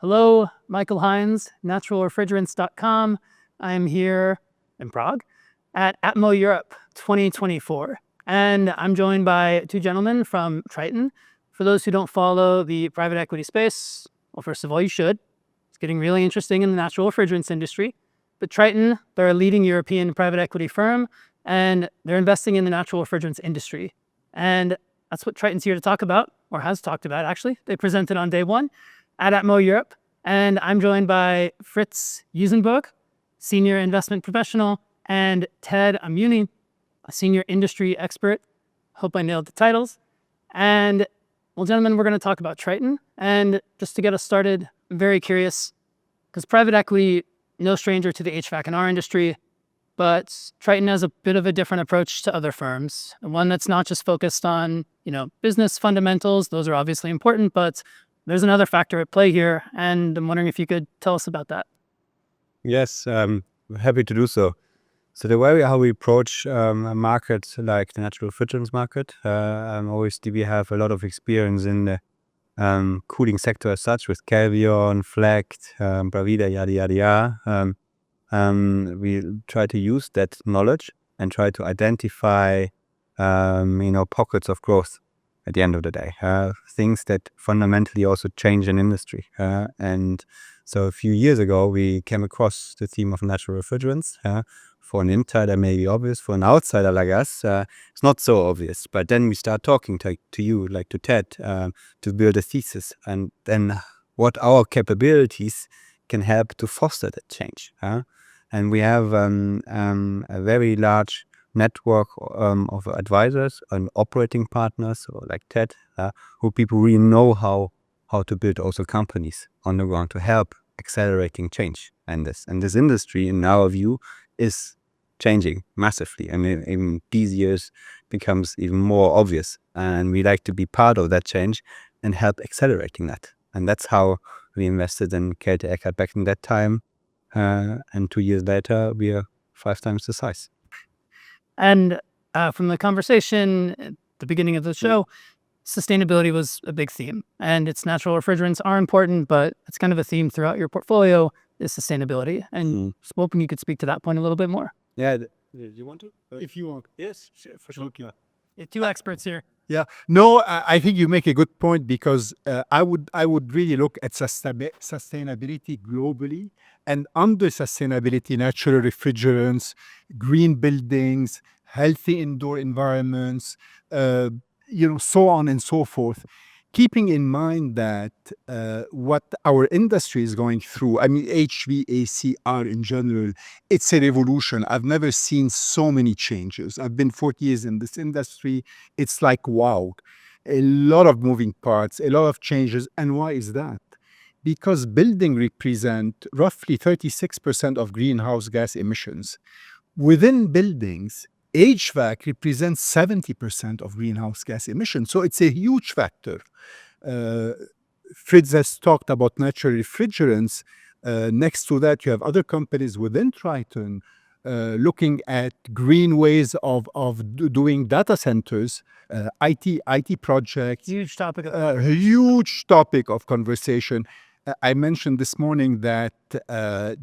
Hello, Michael Hines, naturalrefrigerants.com. I'm here in Prague at ATMO Europe 2024. And I'm joined by two gentlemen from Triton. For those who don't follow the private equity space, well, first of all, you should. It's getting really interesting in the natural refrigerants industry. But Triton, they're a leading European private equity firm, and they're investing in the natural refrigerants industry. And that's what Triton's here to talk about, or has talked about, actually. They presented on day one at ATMO Europe. And I'm joined by Fritz Ysenburg, Senior Investment Professional, and Ted Amyuni, a Senior Industry Expert. Hope I nailed the titles. And, well, gentlemen, we're going to talk about Triton. And just to get us started, I'm very curious, because private equity, no stranger to the HVAC and R industry, but Triton has a bit of a different approach to other firms, one that's not just focused on, business fundamentals. Those are obviously important, but there's another factor at play here, and I'm wondering if you could tell us about that. Yes, happy to do so. So the way how we approach a market like the natural refrigerants market, obviously we have a lot of experience in the cooling sector as such with Kelvion, Flecht, Bravida, yada, yada, yada. We try to use that knowledge and try to identify, pockets of growth at the end of the day, things that fundamentally also change an industry. And so a few years ago, we came across the theme of natural refrigerants. For an insider, may be obvious. For an outsider like us, it's not so obvious. But then we start talking to you, like to Ted, to build a thesis, and then what our capabilities can help to foster that change. And we have a very large network of advisors and operating partners, or like Ted, who people really know how to build also companies on the ground to help accelerating change. And this industry, in our view, is changing massively. And in these years becomes even more obvious. And we like to be part of that change and help accelerating that. And that's how we invested in Kälte Eckert back in that time. And 2 years later, we are 5 times the size. And from the conversation at the beginning of the show, sustainability was a big theme. And its natural refrigerants are important, but it's kind of a theme throughout your portfolio is sustainability. And just hoping you could speak to that point a little bit more. Yeah, do you want to? If you want. Yes, for sure. You have two experts here. Yeah. No, I think you make a good point, because I would really look at sustainability globally, and under sustainability, natural refrigerants, green buildings, healthy indoor environments, so on and so forth. Keeping in mind that what our industry is going through, I mean, HVACR in general, it's a revolution. I've never seen so many changes. I've been 40 years in this industry. It's like, wow, a lot of moving parts, a lot of changes. And why is that? Because buildings represent roughly 36% of greenhouse gas emissions. Within buildings, HVAC represents 70% of greenhouse gas emissions. So it's a huge factor. Fritz has talked about natural refrigerants. Next to that, you have other companies within Triton looking at green ways of doing data centers, IT projects. Huge topic. A huge topic of conversation. I mentioned this morning that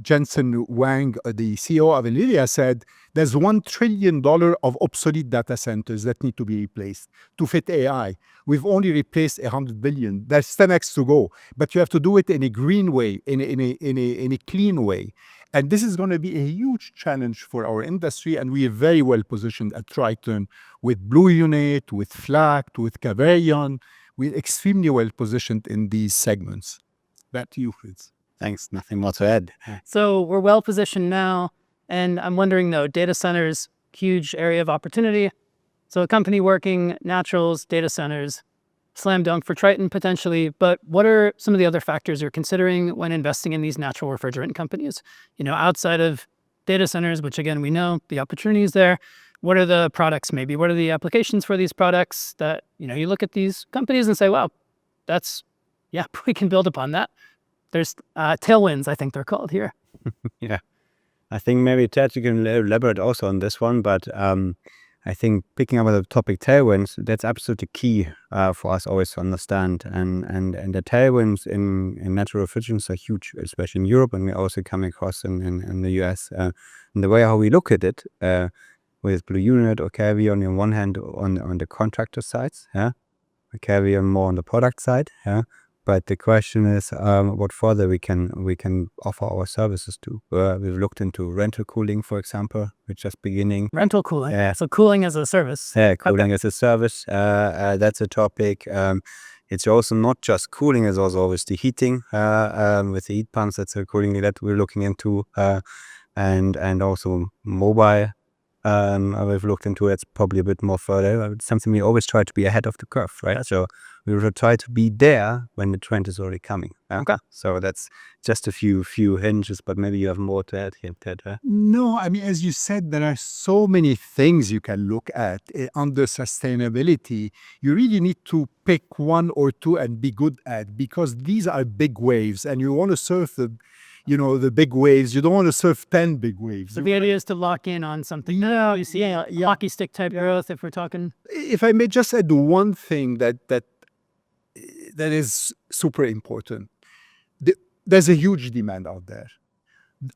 Jensen Wang, the CEO of NVIDIA, said there's $1 trillion of obsolete data centers that need to be replaced to fit AI. We've only replaced 100 billion. There's 10x to go, but you have to do it in a green way, in a clean way. And this is going to be a huge challenge for our industry, and we are very well positioned at Triton with Blue Unit, with Flecht, with Caverion. We're extremely well positioned in these segments. Back to you, Fritz. Thanks. Nothing more to add. So we're well positioned now. And I'm wondering, though, data centers, huge area of opportunity. So a company working naturals, data centers, slam dunk for Triton potentially. But what are some of the other factors you're considering when investing in these natural refrigerant companies? Outside of data centers, which again, we know the opportunity is there. What are the products maybe? What are the applications for these products that, you look at these companies and say, wow, we can build upon that. There's tailwinds, I think they're called here. Yeah. I think maybe Ted, you can elaborate also on this one, but I think picking up on the topic tailwinds, that's absolutely key for us always to understand. And the tailwinds in natural refrigerants are huge, especially in Europe, and we're also coming across in the US. And the way how we look at it with Blue Unit or Carry on one hand on the contractor sides, we carry on more on the product side, But the question is what further we can offer our services to. We've looked into rental cooling, for example, which is beginning. Rental cooling. Yeah. So cooling as a service. Yeah, cooling as a service. That's a topic. It's also not just cooling; it's also always the heating with the heat pumps. That's a cooling that we're looking into, and also mobile. We've looked into it's probably a bit more further. It's something we always try to be ahead of the curve, right? So we will try to be there when the trend is already coming. Okay. So that's just a few hinges, but maybe you have more to add here, Ted. No, I mean, as you said, there are so many things you can look at under sustainability. You really need to pick one or two and be good at, because these are big waves, and you want to surf the big waves. You don't want to surf 10 big waves. So the idea is to lock in on something. No, you see, hockey stick type growth. If we're talking, If I may just add one thing that is super important. There's a huge demand out there.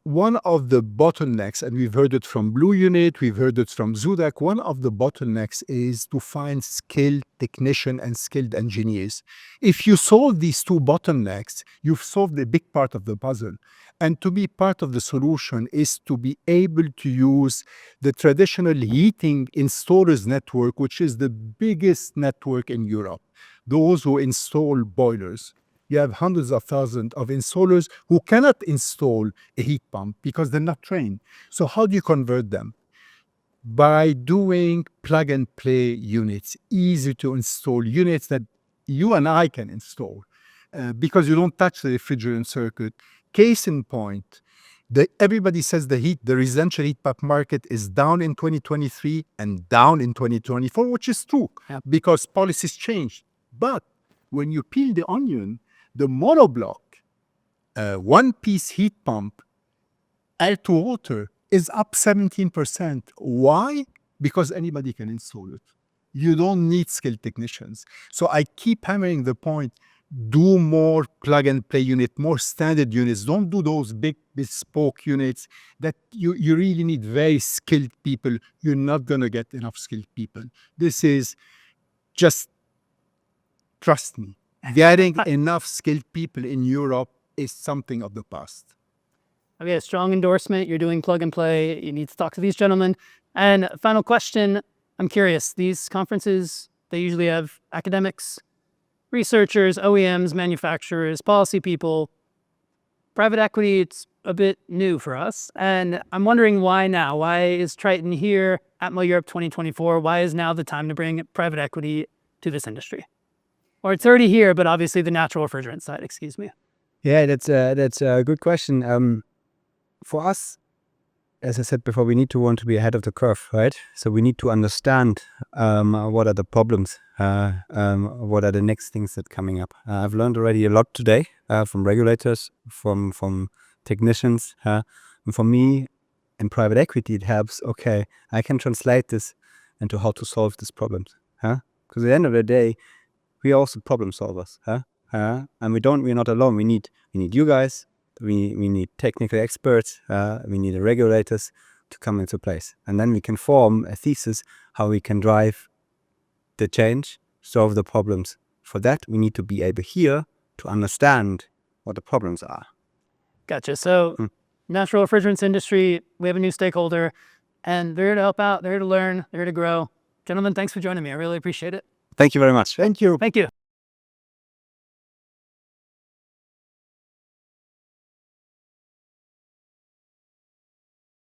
One of the bottlenecks, and we've heard it from Blue Unit, we've heard it from Zudak, one of the bottlenecks is to find skilled technicians and skilled engineers. If you solve these two bottlenecks, you've solved a big part of the puzzle. And to be part of the solution is to be able to use the traditional heating installers network, which is the biggest network in Europe. Those who install boilers. You have hundreds of thousands of installers who cannot install a heat pump because they're not trained. So how do you convert them? By doing plug and play units, easy to install units that you and I can install because you don't touch the refrigerant circuit. Case in point, everybody says the residential heat pump market is down in 2023 and down in 2024, which is true because policies changed. But when you peel the onion, the monoblock, one-piece heat pump, air-to-water, is up 17%. Why? Because anybody can install it. You don't need skilled technicians. So I keep hammering the point, do more plug-and-play unit, more standard units. Don't do those big bespoke units that you really need very skilled people. You're not going to get enough skilled people. This is just, trust me. Getting enough skilled people in Europe is something of the past. Okay, a strong endorsement. You're doing plug and play. You need to talk to these gentlemen. And final question, I'm curious, these conferences, they usually have academics, researchers, OEMs, manufacturers, policy people. Private equity, it's a bit new for us. And I'm wondering why now? Why is Triton here, ATMO Europe 2024? Why is now the time to bring private equity to this industry? Or it's already here, but obviously the natural refrigerant side, excuse me. Yeah, that's a good question. For us, as I said before, we want to be ahead of the curve, right? So we need to understand what are the problems, what are the next things that are coming up. I've learned already a lot today from regulators, from technicians. And for me, in private equity, it helps, okay, I can translate this into how to solve these problems. Because at the end of the day, we are also problem solvers, and we're not alone. We need you guys. We need technical experts. We need the regulators to come into place, and then we can form a thesis how we can drive the change, solve the problems. For that, we need to be able here to understand what the problems are. Gotcha. So, natural refrigerants industry. We have a new stakeholder, and they're here to help out. They're here to learn. They're here to grow. Gentlemen, thanks for joining me. I really appreciate it. Thank you very much. Thank you. Thank you.